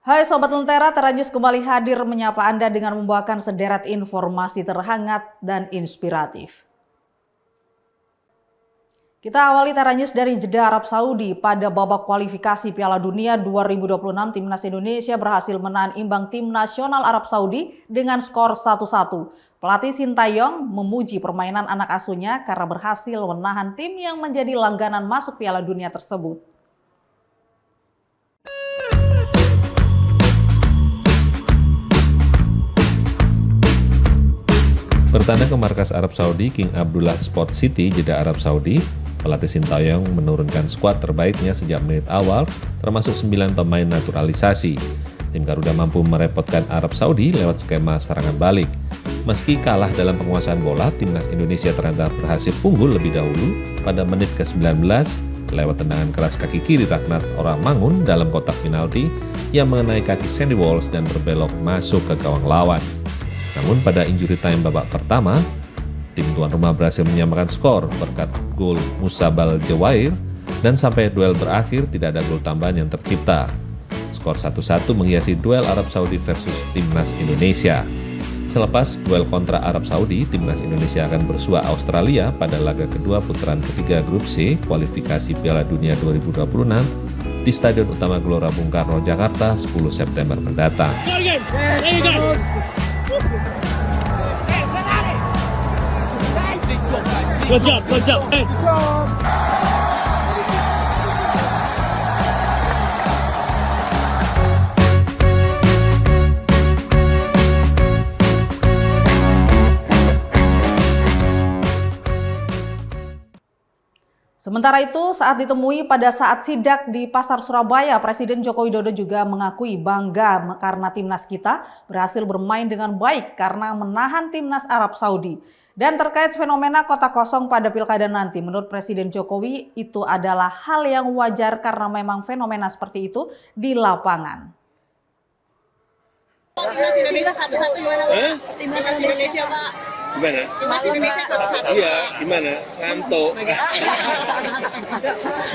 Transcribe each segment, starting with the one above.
Hai Sobat Lentera, Tera News kembali hadir menyapa Anda dengan membawakan sederet informasi terhangat dan inspiratif. Kita awali Tera News dari jeda Arab Saudi. Pada babak kualifikasi Piala Dunia 2026, Timnas Indonesia berhasil menahan imbang Tim Nasional Arab Saudi dengan skor 1-1. Pelatih Sintayong memuji permainan anak asuhnya karena berhasil menahan tim yang menjadi langganan masuk Piala Dunia tersebut. Bertanda ke markas Arab Saudi, King Abdullah Sport City, Jeddah Arab Saudi, pelatih Sintayong menurunkan skuad terbaiknya sejak menit awal, termasuk 9 pemain naturalisasi. Tim Garuda mampu merepotkan Arab Saudi lewat skema serangan balik. Meski kalah dalam penguasaan bola, Timnas Indonesia ternyata berhasil unggul lebih dahulu pada menit ke-19 lewat tendangan keras kaki kiri Ragnat Oramangun dalam kotak penalti yang mengenai kaki Sandy Walsh dan berbelok masuk ke gawang lawan. Namun pada injury time babak pertama, tim tuan rumah berhasil menyamakan skor berkat gol Musa Baljawair dan sampai duel berakhir tidak ada gol tambahan yang tercipta. Skor 1-1 menghiasi duel Arab Saudi versus Timnas Indonesia. Selepas duel kontra Arab Saudi, Timnas Indonesia akan bersua Australia pada laga kedua putaran ketiga grup C kualifikasi Piala Dunia 2026 di Stadion Utama Gelora Bung Karno, Jakarta 10 September mendatang. Good job. Sementara itu, saat ditemui pada saat sidak di Pasar Surabaya, Presiden Joko Widodo juga mengakui bangga karena timnas kita berhasil bermain dengan baik karena menahan timnas Arab Saudi. Dan terkait fenomena kota kosong pada pilkada nanti, menurut Presiden Jokowi itu adalah hal yang wajar karena memang fenomena seperti itu di lapangan. Timnas Indonesia satu-satu gimana Pak? Timnas Indonesia Pak. Gimana? Timnas Indonesia satu-satu. Iya, gimana? Ngantuk.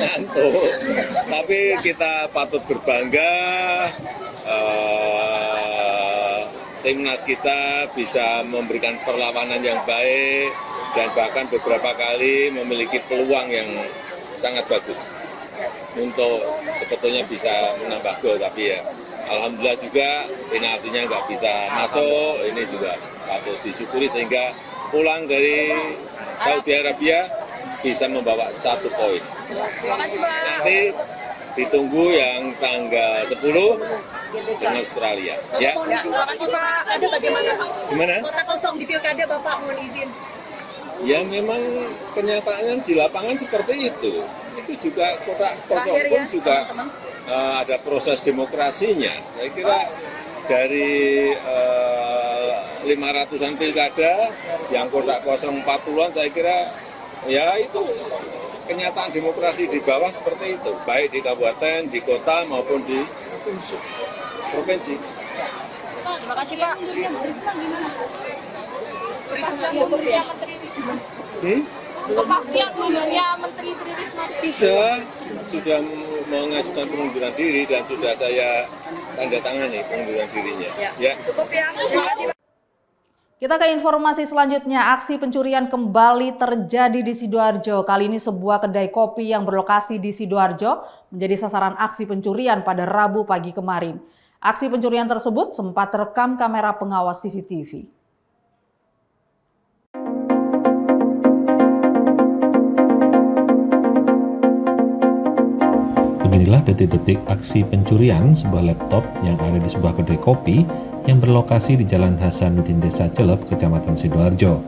Ngantuk. Tapi kita patut berbangga. Timnas kita bisa memberikan perlawanan yang baik dan bahkan beberapa kali memiliki peluang yang sangat bagus untuk sebetulnya bisa menambah gol, tapi ya alhamdulillah juga penaltinya nggak bisa masuk. Ini juga patut disyukuri sehingga pulang dari Saudi Arabia bisa membawa 1 poin. Nanti ditunggu yang tanggal 10 dengan Australia. Ya. Terima kasih Pak. Ada bagaimana Pak? Gimana? Kota kosong di pilkada Bapak mohon izin. Ya memang kenyataannya di lapangan seperti itu. Itu juga kota kosong pun juga ada proses demokrasinya. Saya kira dari 500-an pilkada yang kota kosong 40-an, saya kira ya itu kenyataan demokrasi di bawah seperti itu, baik di kabupaten, di kota maupun di provinsi. Pak, terima kasih Pak. Mundurnya Bu Risma gimana? Bu Risma cukup ya? Kepastian mundurnya Menteri Tri Risma Sudah mengajukan pengunduran diri dan sudah saya tanda tangani pengunduran dirinya. Ya. Cukup ya. Terima kasih Pak. Kita ke informasi selanjutnya, aksi pencurian kembali terjadi di Sidoarjo. Kali ini sebuah kedai kopi yang berlokasi di Sidoarjo menjadi sasaran aksi pencurian pada Rabu pagi kemarin. Aksi pencurian tersebut sempat terekam kamera pengawas CCTV. Beginilah detik-detik aksi pencurian sebuah laptop yang ada di sebuah kedai kopi yang berlokasi di Jalan Hasanuddin Desa Celep, Kecamatan Sidoarjo.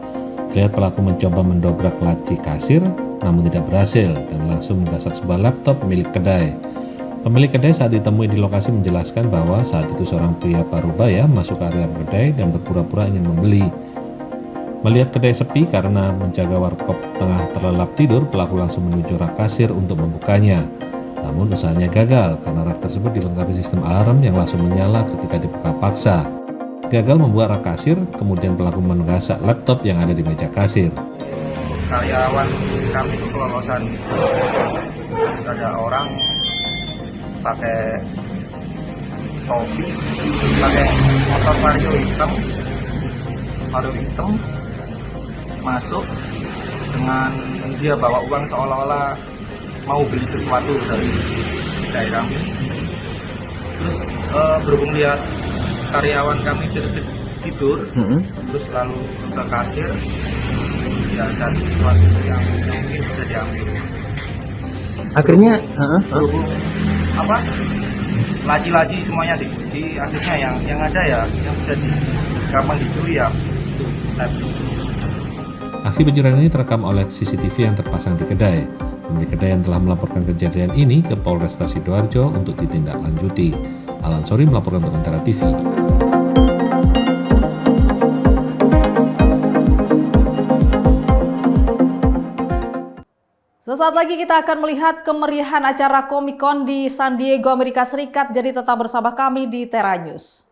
Terlihat pelaku mencoba mendobrak laci kasir namun tidak berhasil dan langsung menggasak sebuah laptop milik kedai. Pemilik kedai saat ditemui di lokasi menjelaskan bahwa saat itu seorang pria parubaya masuk ke area kedai dan berpura-pura ingin membeli. Melihat kedai sepi karena menjaga warkop tengah terlelap tidur, pelaku langsung menuju rak kasir untuk membukanya. Namun usahanya gagal karena rak tersebut dilengkapi sistem alarm yang langsung menyala ketika dibuka paksa. Gagal membuat rak kasir, kemudian pelaku menggasak laptop yang ada di meja kasir. Karyawan kami itu kelolosan, terus ada orang pakai topi, pakai motor vario hitam, masuk dengan dia bawa uang seolah-olah mau beli sesuatu dari kedai kami. Terus berhubung lihat karyawan kami tidur, terus lalu ke kasir, ya cari sesuatu yang mungkin bisa diambil. Akhirnya Berhubung laci-laci semuanya dikunci, akhirnya yang ada ya yang bisa gampang dicuri ya laptop. Aksi pencurian ini terekam oleh CCTV yang terpasang di kedai. Pemilik kedai yang telah melaporkan kejadian ini ke Polresta Sidoarjo untuk ditindaklanjuti. Alan Sori melaporkan untuk Antara TV. Sesaat lagi kita akan melihat kemeriahan acara Comic Con di San Diego, Amerika Serikat. Jadi tetap bersama kami di Tera News.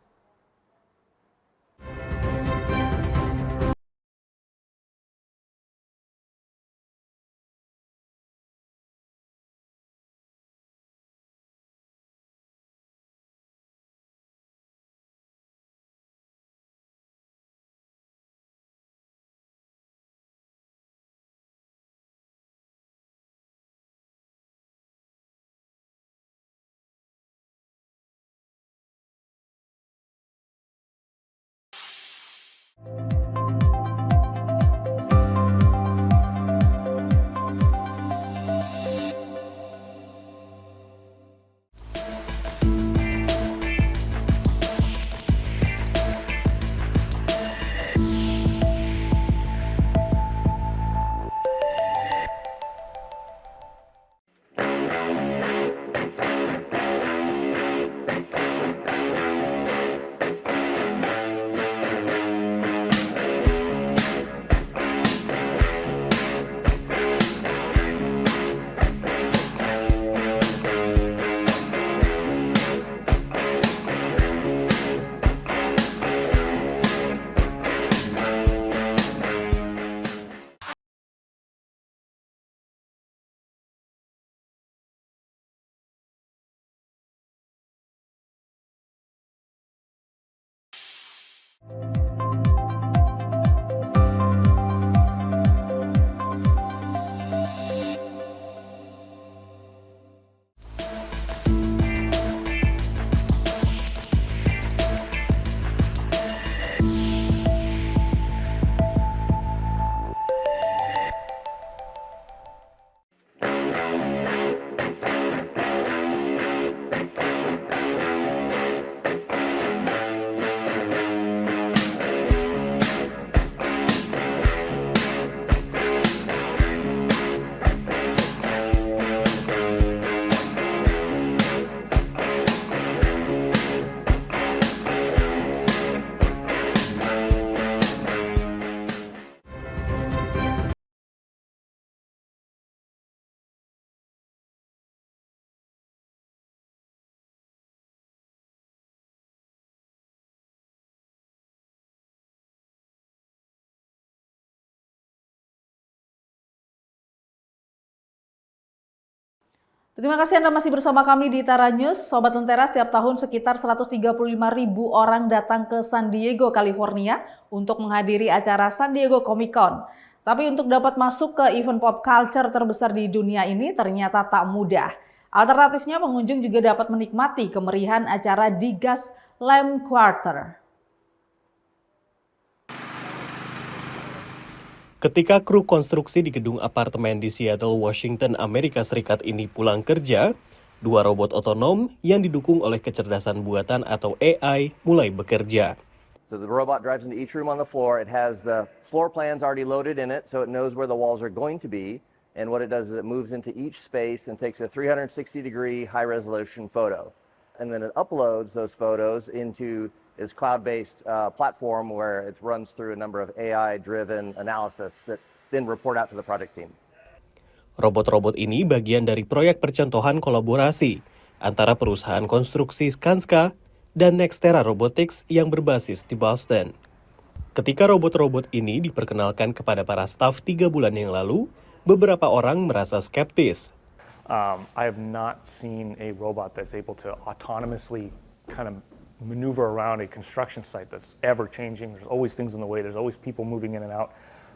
Terima kasih Anda masih bersama kami di Tera News. Sobat Lentera, setiap tahun sekitar 135.000 orang datang ke San Diego, California untuk menghadiri acara San Diego Comic Con. Tapi untuk dapat masuk ke event pop culture terbesar di dunia ini ternyata tak mudah. Alternatifnya pengunjung juga dapat menikmati kemeriahan acara di Gaslamp Quarter. Ketika kru konstruksi di gedung apartemen di Seattle, Washington, Amerika Serikat ini pulang kerja, dua robot otonom yang didukung oleh kecerdasan buatan atau AI mulai bekerja. So the robot drives into each room on the floor. It has the floor plans already loaded in it, so it knows where the walls are going to be. And what it does is it moves into each space and takes a 360-degree high-resolution photo. And then it uploads those photos into its cloud-based platform where it runs through a number of AI-driven analysis that then report out to the project team. Robot-robot ini bagian dari proyek percontohan kolaborasi antara perusahaan konstruksi Skanska dan Nextera Robotics yang berbasis di Boston. Ketika robot-robot ini diperkenalkan kepada para staf 3 bulan yang lalu, beberapa orang merasa skeptis. I have not seen a robot that's able to autonomously kind of maneuver around a construction site that's ever changing. There's always things in the way. There's always people moving in and out.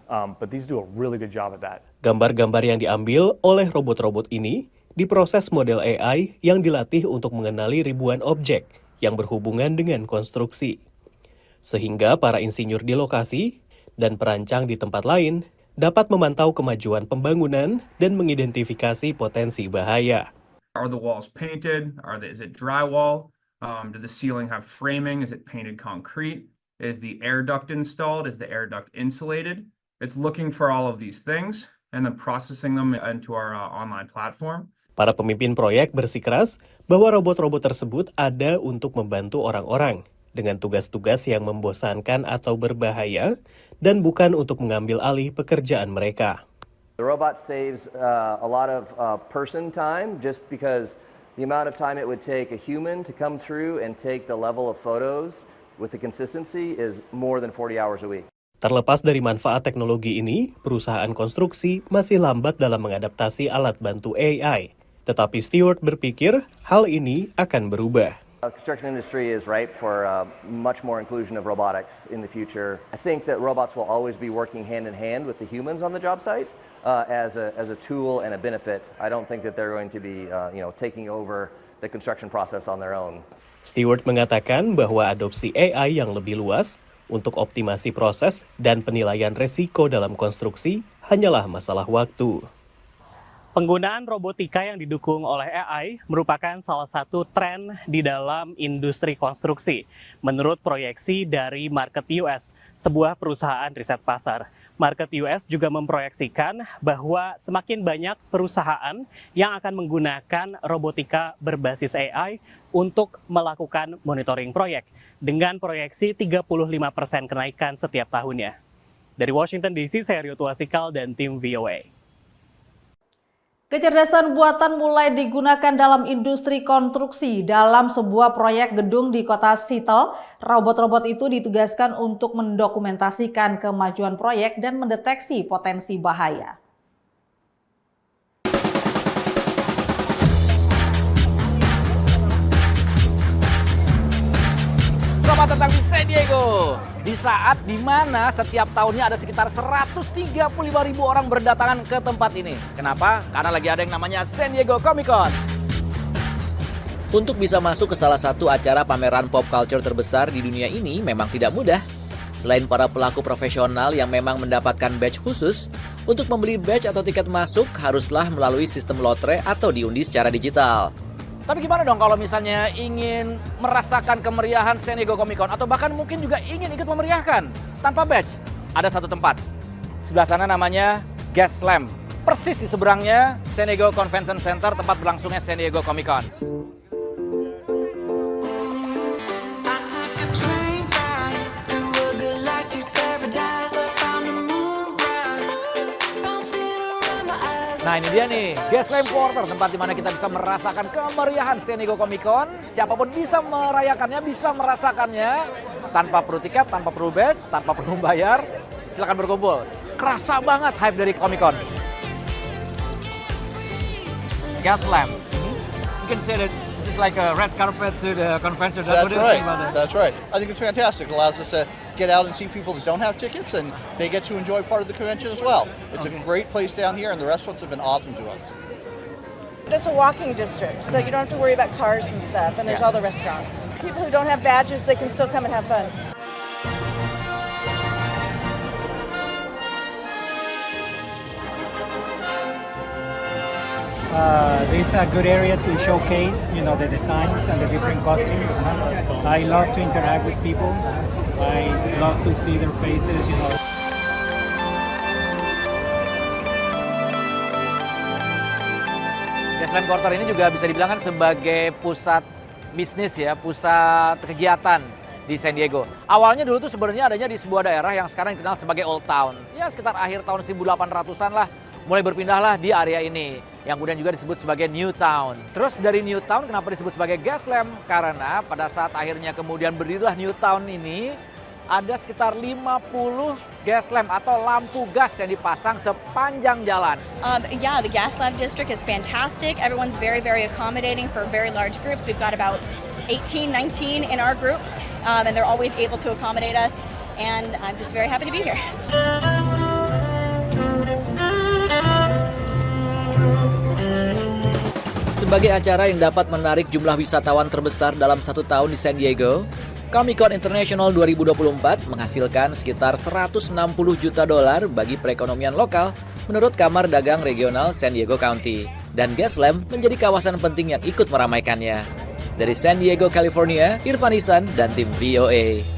But these do a really good job at that. Gambar-gambar yang diambil oleh robot-robot ini diproses model AI yang dilatih untuk mengenali ribuan objek yang berhubungan dengan konstruksi. Sehingga para insinyur di lokasi dan perancang di tempat lain dapat memantau kemajuan pembangunan dan mengidentifikasi potensi bahaya. Are the walls painted? Is it drywall? Did the ceiling have framing? Is it painted concrete? Is the air duct installed? Is the air duct insulated? It's looking for all of these things and then processing them into our online platform. Para pemimpin proyek bersikeras bahwa robot-robot tersebut ada untuk membantu orang-orang dengan tugas-tugas yang membosankan atau berbahaya dan bukan untuk mengambil alih pekerjaan mereka. The robot saves a lot of person time just because the amount of time it would take a human to come through and take the level of photos with the consistency is more than 40 hours a week. Terlepas dari manfaat teknologi ini, perusahaan konstruksi masih lambat dalam mengadaptasi alat bantu AI. Tetapi Stewart berpikir hal ini akan berubah. The construction industry is ripe for much more inclusion of robotics in the future. I think that robots will always be working hand in hand with the humans on the job sites as a tool and a benefit. I don't think that they're going to be taking over the construction process on their own. Stewart mengatakan bahwa adopsi AI yang lebih luas untuk optimasi proses dan penilaian resiko dalam konstruksi hanyalah masalah waktu. Penggunaan robotika yang didukung oleh AI merupakan salah satu tren di dalam industri konstruksi. Menurut proyeksi dari Market US, sebuah perusahaan riset pasar, Market US juga memproyeksikan bahwa semakin banyak perusahaan yang akan menggunakan robotika berbasis AI untuk melakukan monitoring proyek dengan proyeksi 35% kenaikan setiap tahunnya. Dari Washington DC, saya Rio Tuasikal dan tim VOA. Kecerdasan buatan mulai digunakan dalam industri konstruksi. Dalam sebuah proyek gedung di kota Seattle, robot-robot itu ditugaskan untuk mendokumentasikan kemajuan proyek dan mendeteksi potensi bahaya. Selamat datang di San Diego. Di saat di mana setiap tahunnya ada sekitar 135.000 orang berdatangan ke tempat ini. Kenapa? Karena lagi ada yang namanya San Diego Comic Con. Untuk bisa masuk ke salah satu acara pameran pop culture terbesar di dunia ini memang tidak mudah. Selain para pelaku profesional yang memang mendapatkan badge khusus, untuk membeli badge atau tiket masuk haruslah melalui sistem lotre atau diundi secara digital. Tapi gimana dong kalau misalnya ingin merasakan kemeriahan San Diego Comic Con atau bahkan mungkin juga ingin ikut memeriahkan tanpa badge? Ada satu tempat. Sebelah sana namanya Gaslamp. Persis di seberangnya San Diego Convention Center, tempat berlangsungnya San Diego Comic Con. Nah ini dia nih, Gaslamp Quarter, tempat di mana kita bisa merasakan kemeriahan San Diego Comic Con. Siapapun bisa merayakannya, bisa merasakannya tanpa perlu tiket, tanpa perlu badge, tanpa perlu bayar. Silakan berkumpul. Kerasa banget hype dari Comic Con. Gaslamp. You can say that it's like a red carpet to the convention. That's right. That's right. I think it's fantastic. It allows us to get out and see people that don't have tickets, and they get to enjoy part of the convention as well. It's a great place down here, and the restaurants have been awesome to us. It's a walking district, so you don't have to worry about cars and stuff, and there's all the restaurants. People who don't have badges, they can still come and have fun. This is a good area to showcase, the designs and the different costumes. I love to interact with people. I love to see their faces, Gaslamp Quarter ini juga bisa dibilang kan sebagai pusat bisnis ya, pusat kegiatan di San Diego. Awalnya dulu tuh sebenarnya adanya di sebuah daerah yang sekarang dikenal sebagai Old Town. Ya sekitar akhir tahun 1800-an lah mulai berpindahlah di area ini, yang kemudian juga disebut sebagai New Town. Terus dari New Town kenapa disebut sebagai Gaslamp? Karena pada saat akhirnya kemudian berdirilah New Town ini, ada sekitar 50 gas lamp atau lampu gas yang dipasang sepanjang jalan. Yeah, the gas lamp district is fantastic. Everyone's very, very accommodating for very large groups. We've got about 18, 19 in our group, and they're always able to accommodate us. And I'm just very happy to be here. Sebagai acara yang dapat menarik jumlah wisatawan terbesar dalam satu tahun di San Diego, Comic-Con International 2024 menghasilkan sekitar $160 juta bagi perekonomian lokal menurut Kamar Dagang Regional San Diego County. Dan Gaslamp menjadi kawasan penting yang ikut meramaikannya. Dari San Diego, California, Irfan Ihsan dan tim VOA.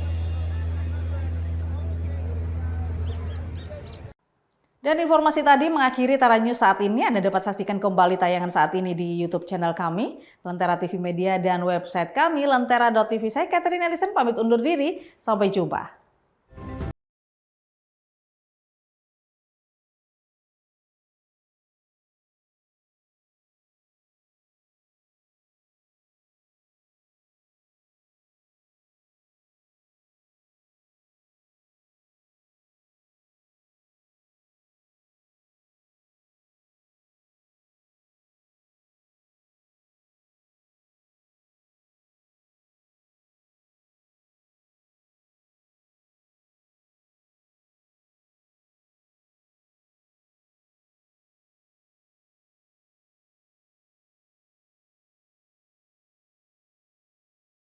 Dan informasi tadi mengakhiri Tara News saat ini. Anda dapat saksikan kembali tayangan saat ini di YouTube channel kami, Lentera TV Media, dan website kami, lentera.tv. Saya Catherine Ellison pamit undur diri. Sampai jumpa.